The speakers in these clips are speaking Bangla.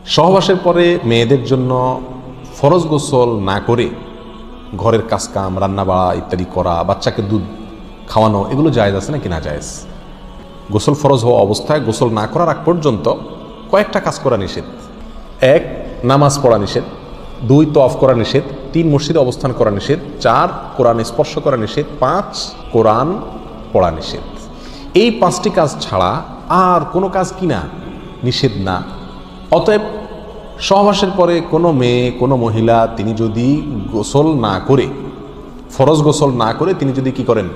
সহবাসের পরে মেয়েদের জন্য ফরজ গোসল না করে ঘরের কাজকাম, রান্না বাড়া ইত্যাদি করা, বাচ্চাকে দুধ খাওয়ানো, এগুলো জায়েজ আছে নাকি না জায়েজ? গোসল ফরজ হওয়া অবস্থায় গোসল না করার আগ পর্যন্ত কয়েকটা কাজ করা নিষেধ। 1, নামাজ পড়া নিষেধ। 2, তওয়াফ করা নিষেধ। 3, মসজিদে অবস্থান করা নিষেধ। 4, কোরআন স্পর্শ করা নিষেধ। 5, কোরআন পড়া নিষেধ। এই 5টি কাজ ছাড়া আর কোনো কাজ কিনা নিষেধ না। অতএব সহবাসের পরে কোনো মেয়ে, কোনো মহিলা তিনি যদি গোসল না করে, ফরজ গোসল না করে তিনি যদি কি করেন,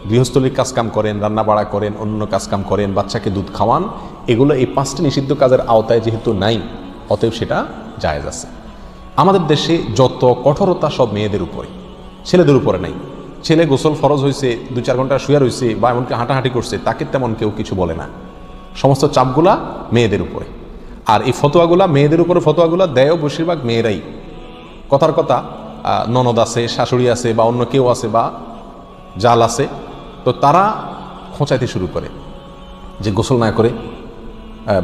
গৃহস্থলীর কাজকাম করেন, রান্না বাড়া করেন, অন্য কাজকাম করেন, বাচ্চাকে দুধ খাওয়ান, এগুলো এই 5টি নিষিদ্ধ কাজের আওতায় যেহেতু নাই, অতএব সেটা জায়েজ আছে। আমাদের দেশে যত কঠোরতা সব মেয়েদের উপরে, ছেলেদের উপরে নাই। ছেলে গোসল ফরজ হয়েছে, 2-4 ঘন্টা শুয়ে রয়েছে বা এমনকি হাঁটাহাঁটি করছে, তাকে তেমন কেউ কিছু বলে না। সমস্ত চাপগুলা মেয়েদের উপরে। আর এই ফতোয়াগুলা মেয়েদের উপরে, ফতোয়াগুলা দেয়ও বেশিরভাগ মেয়েরাই। কথার কথা, ননদ আছে, শাশুড়ি আছে বা অন্য কেউ আছে বা জাল আছে, তো তারা খোঁচাইতে শুরু করে যে গোসল না করে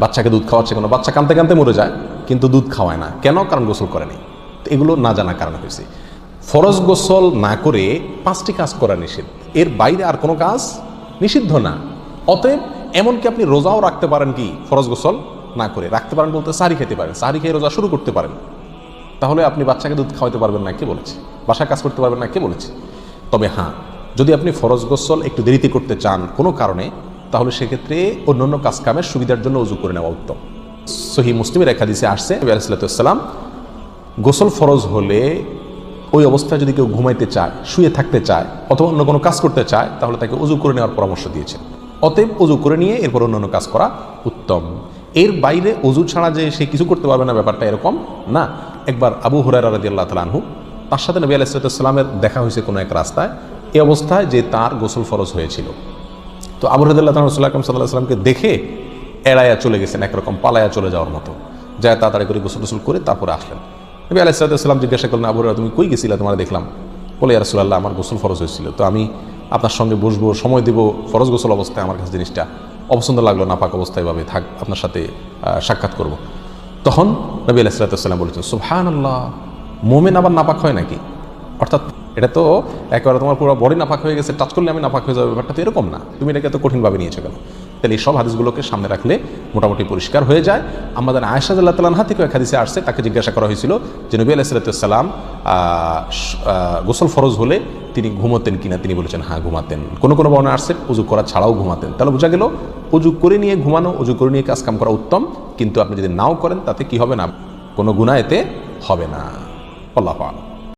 বাচ্চাকে দুধ খাওয়াচ্ছে, কোনো বাচ্চা কানতে কানতে মরে যায় কিন্তু দুধ খাওয়ায় না। কেন? কারণ গোসল করে নেই। তো এগুলো না জানার কারণ হয়েছে। ফরজ গোসল না করে 5টি কাজ করা নিষেধ, এর বাইরে আর কোনো কাজ নিষিদ্ধ না। অতএব এমনকি আপনি রোজাও রাখতে পারেন, কি ফরজ গোসল না করে রাখতে পারেন বলতে সাহরি খেতে পারেন, সাহরি খেয়ে রোজা শুরু করতে পারেন। তাহলে আপনি বাচ্চাকে দুধ খাওয়াতে পারবেন না, কে বলেছে? বাসায় কাজ করতে পারবেন না, কে বলেছে? তবে হ্যাঁ, যদি আপনি ফরজ গোসল একটু দেরিতে করতে চান কোনো কারণে, তাহলে সেক্ষেত্রে অন্যান্য কাজকামের সুবিধার জন্য উজু করে নেওয়া উত্তম। সহিহ মুসলিমের এক হাদিসে আসছে, নবী আলাইহিস সালাম গোসল ফরজ হলে ওই অবস্থায় যদি কেউ ঘুমাইতে চায়, শুয়ে থাকতে চায় অথবা অন্য কোনো কাজ করতে চায়, তাহলে তাকে উজু করে নেওয়ার পরামর্শ দিয়েছেন। অতএব উজু করে নিয়ে এরপর অন্যান্য কাজ করা উত্তম। এর বাইরে উজু ছাড়া যে সে কিছু করতে পারবে না, ব্যাপারটা এরকম না। একবার আবু হুরায়রা রাদিয়াল্লাহু তাআলা আনহু, তার সাথে নবী আলাইহিস সালামের দেখা হয়েছে কোনো এক রাস্তায়, এই অবস্থায় যে তার গোসল ফরজ হয়েছিল। তো আবু হুরায়রা রাদিয়াল্লাহু রাসূল আকরাম সাল্লাল্লাহু আলাইহি ওয়াসাল্লামকে দেখে এড়াইয়া চলে গেছেন, একরকম পালায়া চলে যাওয়ার মতো, যায় তাড়াতাড়ি করে গোসল টোসল করে তারপরে আসলেন। নবী আলাইহিস সালাম জিজ্ঞাসা করলেন, আবু হুরায়রা তুমি কই গেছিলা, তোমার দেখলাম? বলে, ইয়া রাসূলুল্লাহ, আমার গোসল ফরজ হয়েছিল, তো আমি আপনার সঙ্গে বসবো, সময় দেব, ফরজ গোসল অবস্থায় আমার কাছে জিনিসটা অপছন্দ লাগলো, নাপাক অবস্থায় এভাবে থাক, আপনার সাথে সাক্ষাৎ করব। তখন নবী আলাইহিস সালাম বলেছেন, সুবহানাল্লাহ, মোমেন আবার নাপাক হয় নাকি? অর্থাৎ এটা তো একেবারে তোমার পুরো বডি নাপাক হয়ে গেছে, টাচ করলে আমি নাপাক হয়ে যাবে, ব্যাপারটা তো এরকম না। তুমি এটাকে এত কঠিনভাবে নিয়েছো কেন? তাহলে এই সব হাদিসগুলোকে সামনে রাখলে মোটামুটি পরিষ্কার হয়ে যায়। আমাদের আয়েশা রাদিয়াল্লাহু তাআলা আনহা থেকে এক হাদিসে আসছে, তাকে জিজ্ঞাসা করা হয়েছিল যে নবী আলাইহিস সালাম গোসল ফরজ হলে তিনি ঘুমাতেন কিনা? তিনি বলেছেন হ্যাঁ ঘুমাতেন। কোনো কোনো বর্ণনা আসছে উজু করা ছাড়াও ঘুমাতেন। তাহলে বোঝা গেল উজু করে নিয়ে ঘুমানো, উজু করে নিয়ে কাজ কাম করা উত্তম, কিন্তু আপনি যদি নাও করেন তাতে কি হবে না, কোনো গুনাহ এতে হবে না। আল্লাহু আ'লাম।